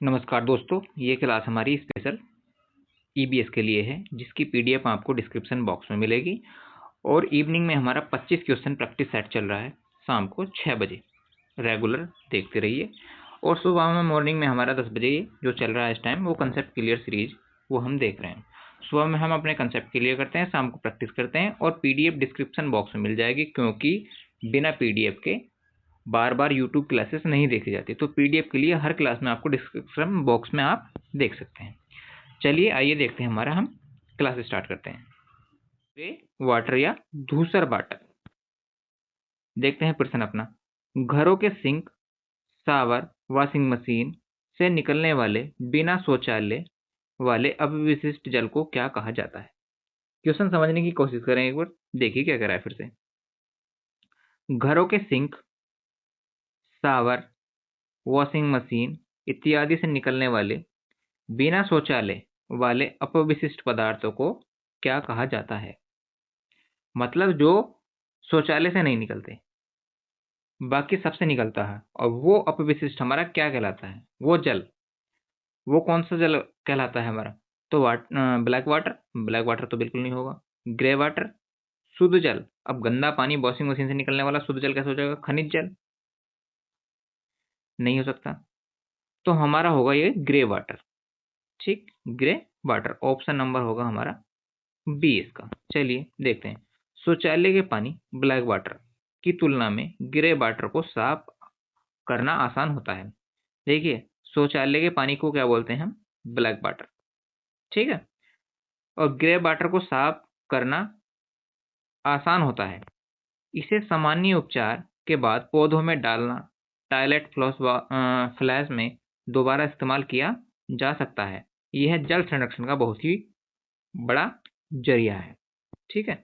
नमस्कार दोस्तों, ये क्लास हमारी स्पेशल ईबीएस के लिए है, जिसकी पीडीएफ आपको डिस्क्रिप्शन बॉक्स में मिलेगी। और इवनिंग में हमारा 25 क्वेश्चन प्रैक्टिस सेट चल रहा है शाम को 6 बजे। रेगुलर देखते रहिए। और सुबह में मॉर्निंग में हमारा 10 बजे जो चल रहा है इस टाइम, वो कंसेप्ट क्लियर सीरीज वो हम देख रहे हैं। सुबह में हम अपने कंसेप्ट क्लियर करते हैं, शाम को प्रैक्टिस करते हैं, और पीडीएफ डिस्क्रिप्शन बॉक्स में मिल जाएगी, क्योंकि बिना पीडीएफ के बार बार यूट्यूब क्लासेस नहीं देखी जाती। तो पीडीएफ के लिए हर क्लास में आपको डिस्क्रिप्शन बॉक्स में आप देख सकते हैं। चलिए आइए देखते हैं, हमारा हम क्लास स्टार्ट करते हैं। ग्रे वाटर या धूसर वाटर। देखते हैं प्रश्न अपना। घरों के सिंक, शावर, वॉशिंग मशीन से निकलने वाले बिना शौचालय वाले अपविशिष्ट जल को क्या कहा जाता है? क्वेश्चन समझने की कोशिश करें एक बार, देखिए क्या करा है फिर से। घरों के सिंक, शावर, वॉशिंग मशीन इत्यादि से निकलने वाले बिना शौचालय वाले अपविशिष्ट पदार्थों को क्या कहा जाता है? मतलब जो शौचालय से नहीं निकलते, बाकी सबसे निकलता है, और वो अपविशिष्ट हमारा क्या कहलाता है? वो जल, वो कौन सा जल कहलाता है हमारा? तो ब्लैक वाटर। ब्लैक वाटर तो बिल्कुल नहीं होगा। ग्रे वाटर, शुद्ध जल। अब गंदा पानी वॉशिंग मशीन से निकलने वाला शुद्ध जल कैसे हो जाएगा? खनिज जल, नहीं हो सकता। तो हमारा होगा ये ग्रे वाटर। ठीक, ग्रे वाटर ऑप्शन नंबर होगा हमारा बी इसका। चलिए देखते हैं। शौचालय के पानी ब्लैक वाटर की तुलना में ग्रे वाटर को साफ करना आसान होता है। देखिए, शौचालय के पानी को क्या बोलते हैं हम? Black water. ठीक है। और ग्रे वाटर को साफ करना आसान होता है। इसे सामान्य उपचार के बाद पौधों में डालना, टॉयलेट फ्लैश में दोबारा इस्तेमाल किया जा सकता है। यह जल संरक्षण का बहुत ही बड़ा जरिया है। ठीक है।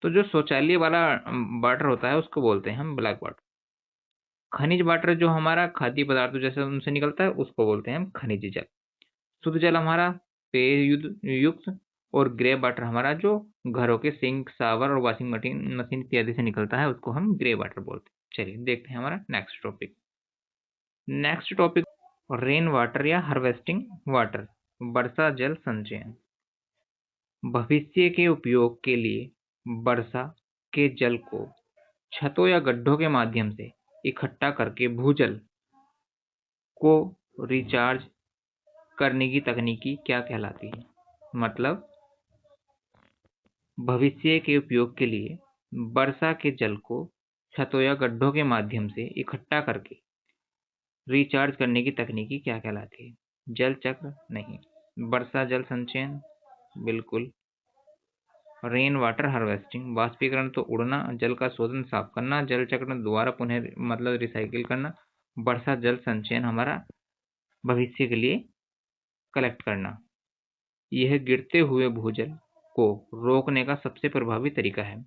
तो जो शौचालय वाला वाटर होता है उसको बोलते हैं हम ब्लैक वाटर। खनिज वाटर जो हमारा खाद्य पदार्थों जैसे उनसे निकलता है उसको बोलते हैं हम खनिज जल। शुद्ध जल हमारा पेय युक्त। और ग्रे वाटर हमारा जो घरों के सिंक, शावर और वॉशिंग मशीन इत्यादि से निकलता है उसको हम ग्रे वाटर बोलते हैं। चलिए देखते हैं हमारा next topic. Next topic, rain water या हार्वेस्टिंग वाटर, वर्षा जल संचयन। भविष्य के उपयोग के लिए वर्षा के जल को छतों या गड्ढों के माध्यम से इकट्ठा करके भूजल को रिचार्ज करने की तकनीकी क्या कहलाती है? मतलब भविष्य के उपयोग के लिए वर्षा के जल को छतों या गड्ढों के माध्यम से इकट्ठा करके रिचार्ज करने की तकनीकी क्या कहलाती है? जल चक्र नहीं। वर्षा जल संचयन बिल्कुल। रेन वाटर हार्वेस्टिंग, वाष्पीकरण तो उड़ना, जल का शोधन साफ करना, जल चक्र दोबारा पुनः मतलब रिसाइकिल करना। वर्षा जल संचयन हमारा भविष्य के लिए कलेक्ट करना। यह गिरते हुए भूजल को रोकने का सबसे प्रभावी तरीका है।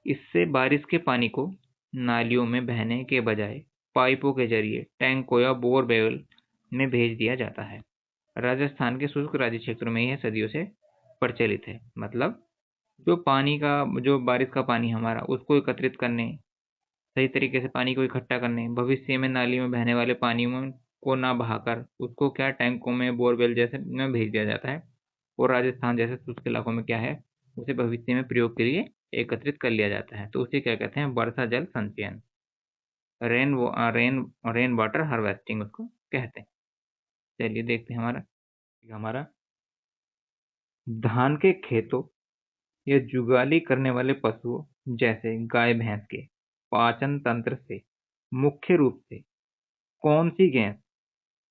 इससे बारिश के पानी को नालियों में बहने के बजाय पाइपों के जरिए टैंकों या बोरवेल में भेज दिया जाता है। राजस्थान के शुष्क राज्य क्षेत्रों में यह सदियों से प्रचलित है। मतलब जो पानी का, जो बारिश का पानी हमारा, उसको एकत्रित करने, सही तरीके से पानी को इकट्ठा करने, भविष्य में नाली में बहने वाले पानी में को ना बहाकर उसको क्या टैंकों में, बोरवेल जैसे में भेज दिया जाता है। और राजस्थान जैसे शुष्क इलाकों में क्या है, उसे भविष्य में प्रयोग के लिए एकत्रित कर लिया जाता है। तो उसे क्या कहते हैं? वर्षा जल संचयन, rain rain rain water harvesting उसको कहते हैं। चलिए देखते हैं हमारा हमारा धान के खेतों या जुगाली करने वाले पशुओं जैसे गाय भैंस के पाचन तंत्र से मुख्य रूप से कौन सी गैस,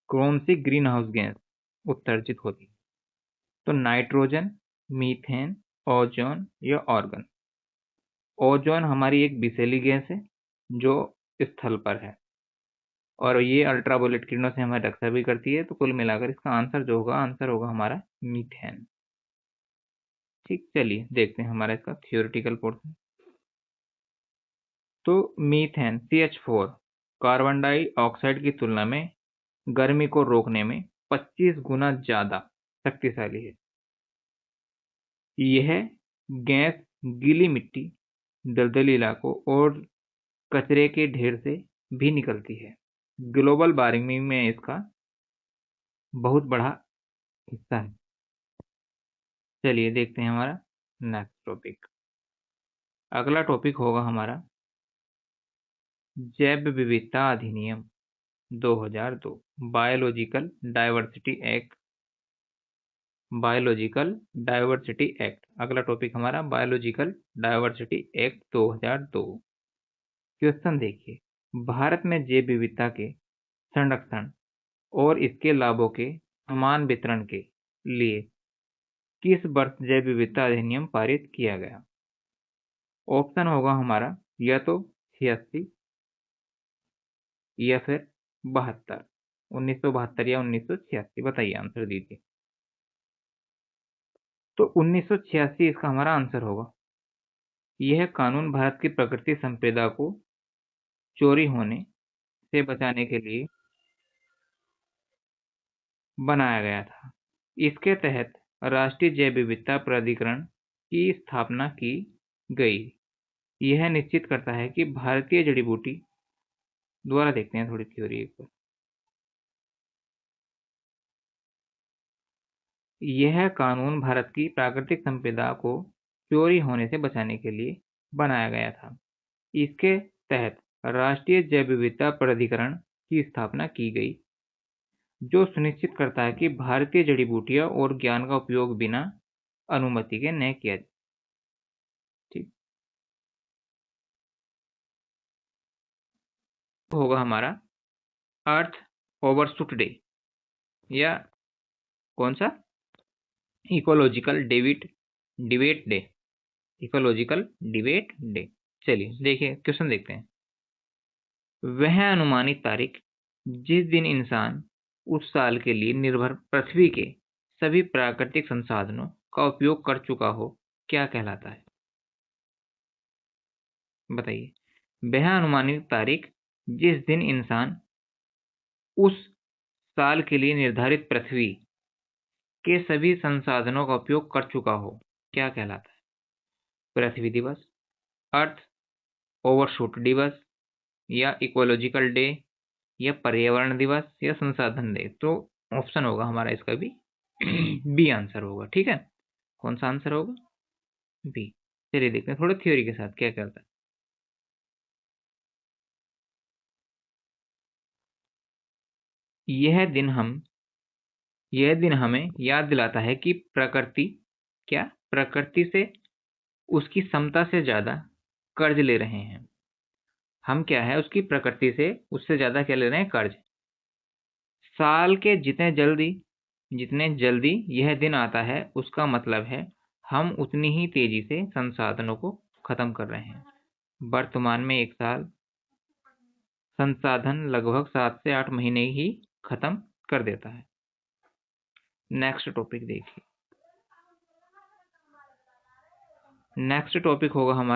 कौन सी ग्रीन हाउस गैस उत्सर्जित होती है? तो नाइट्रोजन, मीथेन, ओजोन या ऑर्गन। ओजोन हमारी एक विषैली गैस है जो स्थल पर है, और ये अल्ट्रावायलेट किरणों से हमारी रक्षा भी करती है। तो कुल मिलाकर इसका आंसर जो होगा, आंसर होगा हमारा मीथेन। ठीक, चलिए देखते हैं हमारा इसका थियोरेटिकल पोर्शन। तो मीथेन CH4 कार्बन डाइऑक्साइड की तुलना में गर्मी को रोकने में 25 गुना ज्यादा शक्तिशाली है। यह गैस गीली मिट्टी, दलदली इलाकों और कचरे के ढेर से भी निकलती है। ग्लोबल वार्मिंग में इसका बहुत बड़ा हिस्सा है। चलिए देखते हैं हमारा नेक्स्ट टॉपिक। अगला टॉपिक होगा हमारा जैव विविधता अधिनियम 2002, biological diversity act. Biological diversity act अगला टॉपिक हमारा बायोलॉजिकल डाइवर्सिटी एक्ट 2002। क्वेश्चन देखिए, भारत में जैव विविधता के संरक्षण और इसके लाभों के समान वितरण के लिए किस वर्ष जैव विविधता अधिनियम पारित किया गया? ऑप्शन होगा हमारा या तो 86 या फिर 72, 1972 या 1986। बताइए, आंसर दीजिए। तो 1986 इसका हमारा आंसर होगा। यह कानून भारत की प्रकृति संपदा को चोरी होने से बचाने के लिए बनाया गया था। इसके तहत राष्ट्रीय जैव विविधता प्राधिकरण की स्थापना की गई। यह निश्चित करता है कि भारतीय जड़ी बूटी, दोबारा देखते हैं थोड़ी थ्योरी एक बार। यह कानून भारत की प्राकृतिक संपदा को चोरी होने से बचाने के लिए बनाया गया था। इसके तहत राष्ट्रीय जैव विविधता प्राधिकरण की स्थापना की गई, जो सुनिश्चित करता है कि भारतीय जड़ी बूटियां और ज्ञान का उपयोग बिना अनुमति के न किया जाए। ठीक होगा हमारा अर्थ ओवरशूट डे या कौन सा, ecological debate day, ecological debate day. चलिए देखिए क्वेश्चन देखते हैं। वह अनुमानित तारीख जिस दिन इंसान उस साल के लिए निर्भर पृथ्वी के सभी प्राकृतिक संसाधनों का उपयोग कर चुका हो क्या कहलाता है? बताइए। वह अनुमानित तारीख जिस दिन इंसान उस साल के लिए निर्धारित पृथ्वी के सभी संसाधनों का उपयोग कर चुका हो क्या कहलाता है? पृथ्वी दिवस, अर्थ ओवरशूट दिवस, या इकोलॉजिकल डे, या पर्यावरण दिवस, या संसाधन डे। तो ऑप्शन होगा हमारा इसका भी बी आंसर होगा। ठीक है, कौन सा आंसर होगा? बी। चलिए देखते हैं थोड़ा थ्योरी के साथ क्या करता है। यह दिन हमें याद दिलाता है कि प्रकृति से उसकी क्षमता से ज्यादा कर्ज ले रहे हैं। हम क्या है, उसकी प्रकृति से उससे ज्यादा क्या ले रहे हैं? कर्ज। साल के जितने जल्दी यह दिन आता है, उसका मतलब है हम उतनी ही तेजी से संसाधनों को खत्म कर रहे हैं। वर्तमान में एक साल संसाधन लगभग 7 से 8 महीने ही खत्म कर देता है। नेक्स्ट टॉपिक देखिए। नेक्स्ट टॉपिक होगा हमारा